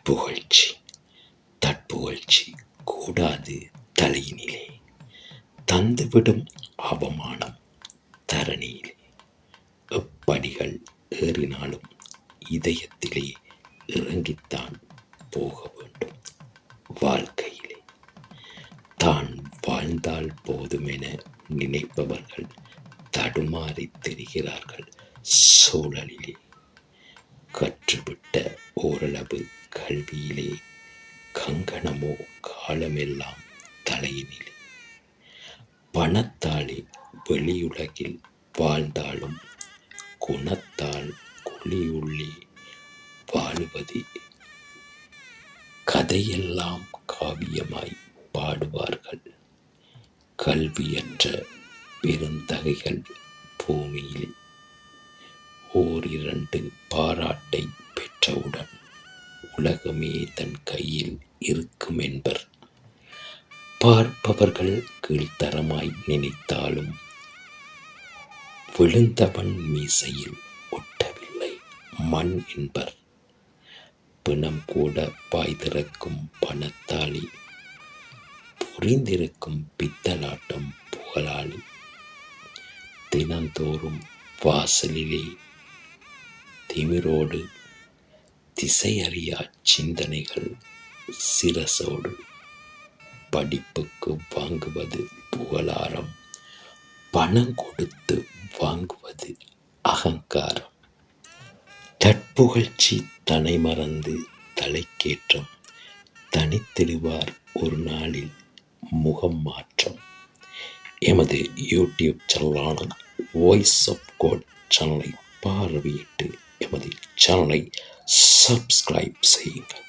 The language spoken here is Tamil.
தற்புகழ்ச்சி தற்புகழ்ச்சி கூடாது தலையினிலே, தந்துவிடும் அவமானம் தரணியிலே. எப்படிகள் ஏறினாலும் இதயத்திலே இறங்கித்தான் போக வேண்டும். வாழ்க்கையிலே தான் வாழ்ந்தால் போதுமென நினைப்பவர்கள் தடுமாறி தெரிகிறார்கள் சூழலிலே. கற்றுவிட்ட ஓரளவு கல்வியிலே கங்கணமோ காலமெல்லாம் தலையினிலே. பணத்தாலே வெளியுலகில் வாழ்ந்தாலும் குணத்தால் குழியுள்ளே வாழுவது. கதையெல்லாம் காவியமாய் பாடுவார்கள் கல்வியற்ற பெருந்தகைகள் பூமியிலே. ஓரிரண்டு பாராட்டை பெற்றவுடன் உலகமே தன் கையில் இருக்கும் என்பர். பார்ப்பவர்கள் கீழ்த்தரமாய் நினைத்தாலும் விழுந்தவன் மீசையில் ஒட்டவில்லை மண் என்பர். பிணம் கூட வாய் திறக்கும் பணத்தாளி, புரிந்திருக்கும் பித்தலாட்டம் புகழாளி. தினந்தோறும் வாசலிலே திமிரோடு திசையறியா சிந்தனைகள் சிரசோடு. படிப்புக்கு வாங்குவது புகழாரம், பணம் கொடுத்து வாங்குவது அகங்காரம். தற்புகழ்ச்சி தனை மறந்து தலைக்கேற்றம், தனித்திடுவார் ஒரு நாளில் முகம் மாற்றம். எமது யூடியூப் சேனலான வாய்ஸ் ஆஃப் காட் சேனலை பார்வையிட்டு எமது சேனலை சப்ஸ்கிரைப் செய்யுங்கள்.